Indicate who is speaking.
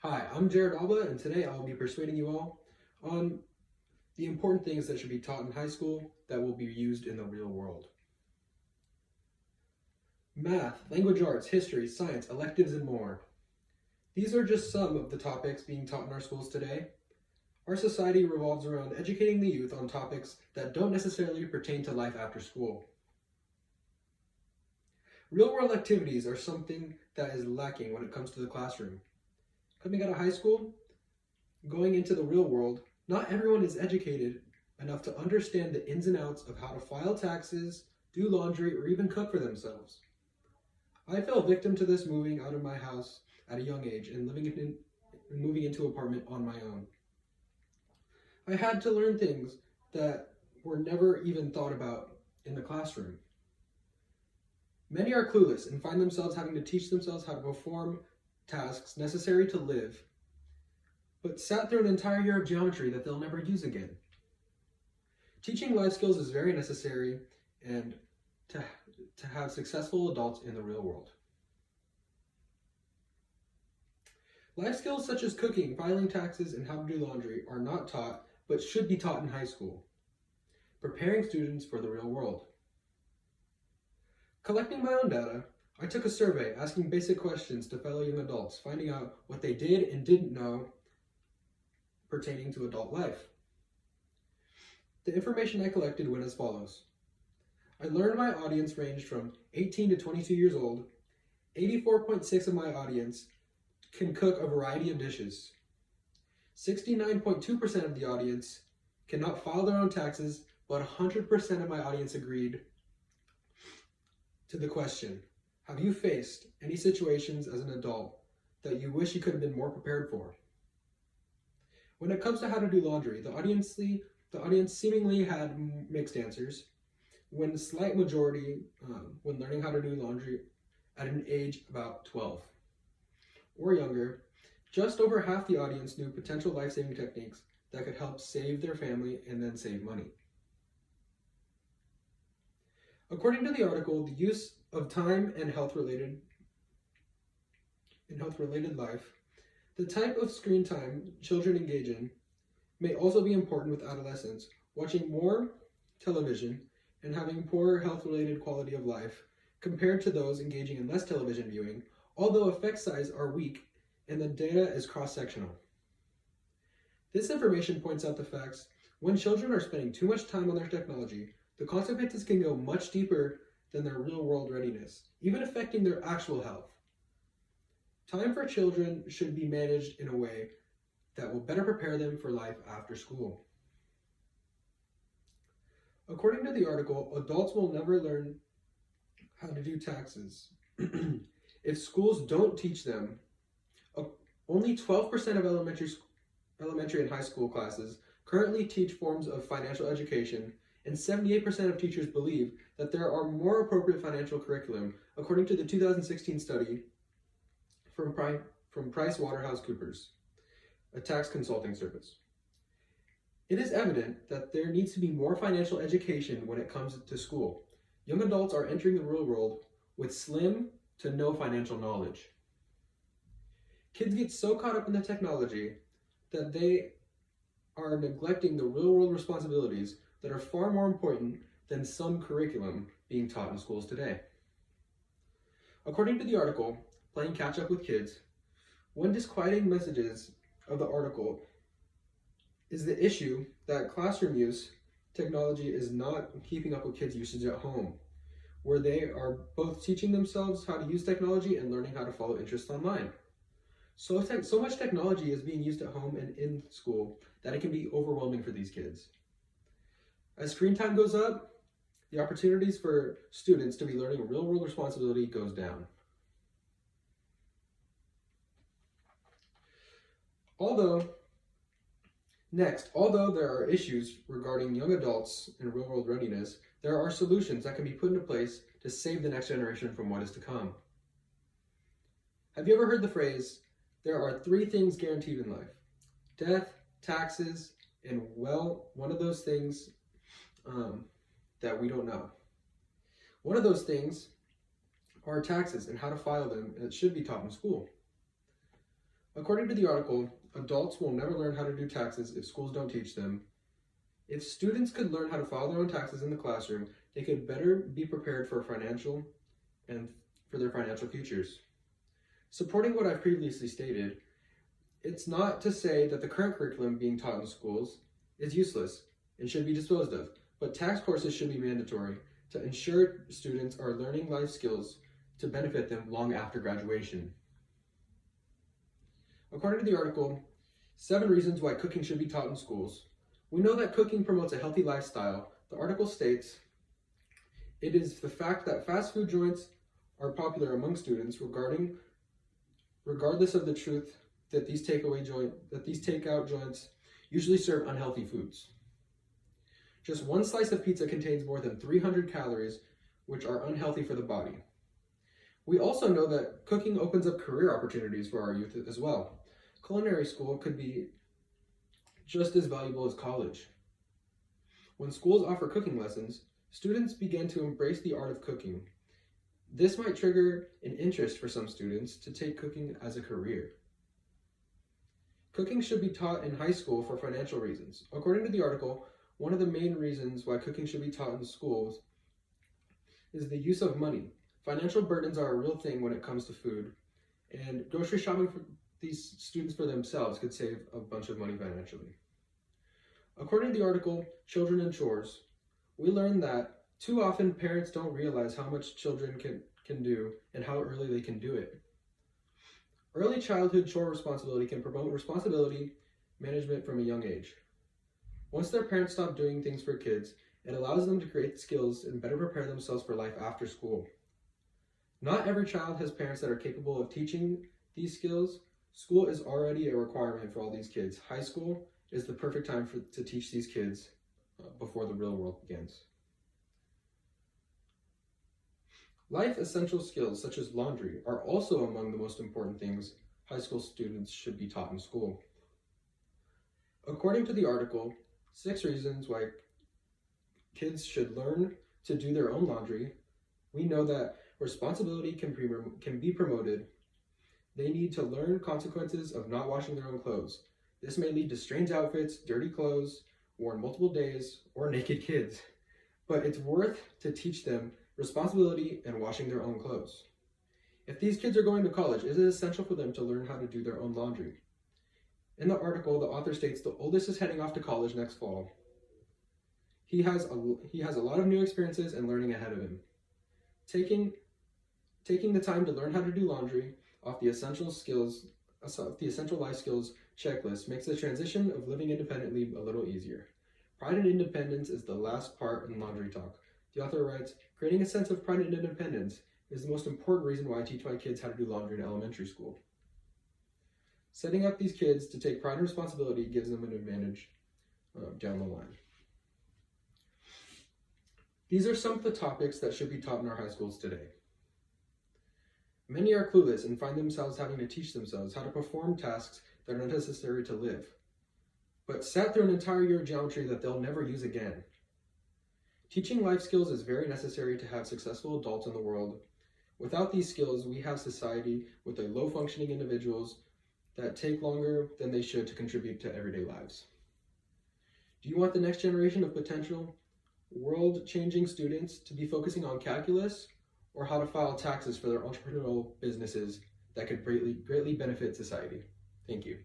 Speaker 1: Hi, I'm Jared Alba, and today I'll be persuading you all on the important things that should be taught in high school that will be used in the real world. Math, language arts, history, science, electives, and more. These are just some of the topics being taught in our schools today. Our society revolves around educating the youth on topics that don't necessarily pertain to life after school. Real-world activities are something that is lacking when it comes to the classroom. Coming out of high school, going into the real world, not everyone is educated enough to understand the ins and outs of how to file taxes, do laundry, or even cook for themselves. I fell victim to this moving out of my house at a young age and moving into an apartment on my own. I had to learn things that were never even thought about in the classroom. Many are clueless and find themselves having to teach themselves how to perform tasks necessary to live, but sat through an entire year of geometry that they'll never use again. Teaching life skills is very necessary and to have successful adults in the real world. Life skills such as cooking, filing taxes, and how to do laundry are not taught, but should be taught in high school, preparing students for the real world. Collecting my own data, I took a survey asking basic questions to fellow young adults, finding out what they did and didn't know pertaining to adult life. The information I collected went as follows. I learned my audience ranged from 18 to 22 years old. 84.6% of my audience can cook a variety of dishes. 69.2% of the audience cannot file their own taxes, but 100% of my audience agreed to the question, have you faced any situations as an adult that you wish you could have been more prepared for? When it comes to how to do laundry, the audience seemingly had mixed answers, when the slight majority when learning how to do laundry at an age about 12 or younger. Just over half the audience knew potential life-saving techniques that could help save their family and then save money. According to the article, the use of time and health-related life, the type of screen time children engage in may also be important with adolescents, watching more television and having poor health-related quality of life compared to those engaging in less television viewing, although effect size are weak and the data is cross-sectional. This information points out the facts when children are spending too much time on their technology, the consequences can go much deeper than their real-world readiness, even affecting their actual health. Time for children should be managed in a way that will better prepare them for life after school. According to the article, adults will never learn how to do taxes. If schools don't teach them, only 12% of elementary and high school classes currently teach forms of financial education, and 78% of teachers believe that there are more appropriate financial curriculum, according to the 2016 study from PricewaterhouseCoopers, a tax consulting service. It is evident that there needs to be more financial education when it comes to school. Young adults are entering the real world with slim to no financial knowledge. Kids get so caught up in the technology that they are neglecting the real-world responsibilities that are far more important than some curriculum being taught in schools today. According to the article, Playing Catch-Up with Kids, one disquieting messages of the article is the issue that classroom use technology is not keeping up with kids' usage at home, where they are both teaching themselves how to use technology and learning how to follow interests online. So much technology is being used at home and in school that it can be overwhelming for these kids. As screen time goes up, the opportunities for students to be learning a real-world responsibility goes down. Although there are issues regarding young adults and real-world readiness, there are solutions that can be put into place to save the next generation from what is to come. Have you ever heard the phrase, there are 3 things guaranteed in life? Death, taxes, and one of those things that we don't know. One of those things are taxes and how to file them, and it should be taught in school. According to the article, adults will never learn how to do taxes if schools don't teach them. If students could learn how to file their own taxes in the classroom, they could better be prepared for their financial futures. Supporting what I've previously stated, it's not to say that the current curriculum being taught in schools is useless and should be disposed of, but tax courses should be mandatory to ensure students are learning life skills to benefit them long after graduation. According to the article, 7 reasons why cooking should be taught in schools. We know that cooking promotes a healthy lifestyle. The article states, it is the fact that fast food joints are popular among students regardless of the truth that these takeout joints usually serve unhealthy foods. Just one slice of pizza contains more than 300 calories, which are unhealthy for the body. We also know that cooking opens up career opportunities for our youth as well. Culinary school could be just as valuable as college. When schools offer cooking lessons, students begin to embrace the art of cooking. This might trigger an interest for some students to take cooking as a career. Cooking should be taught in high school for financial reasons. According to the article, one of the main reasons why cooking should be taught in schools is the use of money. Financial burdens are a real thing when it comes to food, and grocery shopping for these students for themselves could save a bunch of money financially. According to the article, Children and Chores, we learned that too often parents don't realize how much children can do and how early they can do it. Early childhood chore responsibility can promote responsibility management from a young age. Once their parents stop doing things for kids, it allows them to create skills and better prepare themselves for life after school. Not every child has parents that are capable of teaching these skills. School is already a requirement for all these kids. High school is the perfect time to teach these kids before the real world begins. Life essential skills such as laundry are also among the most important things high school students should be taught in school. According to the article, 6 reasons why kids should learn to do their own laundry, we know that responsibility can be promoted. They need to learn consequences of not washing their own clothes. This may lead to strange outfits, dirty clothes, worn multiple days, or naked kids. But it's worth to teach them responsibility and washing their own clothes. If these kids are going to college, it is essential for them to learn how to do their own laundry. In the article, the author states the oldest is heading off to college next fall. He has a lot of new experiences and learning ahead of him. Taking the time to learn how to do laundry off the essential life skills checklist makes the transition of living independently a little easier. Pride and independence is the last part in laundry talk. The author writes, creating a sense of pride and independence is the most important reason why I teach my kids how to do laundry in elementary school. Setting up these kids to take pride and responsibility gives them an advantage down the line. These are some of the topics that should be taught in our high schools today. Many are clueless and find themselves having to teach themselves how to perform tasks that are necessary to live, but sat through an entire year of geometry that they'll never use again. Teaching life skills is very necessary to have successful adults in the world. Without these skills, we have society with a low-functioning individuals that take longer than they should to contribute to everyday lives. Do you want the next generation of potential world-changing students to be focusing on calculus or how to file taxes for their entrepreneurial businesses that could greatly benefit society? Thank you.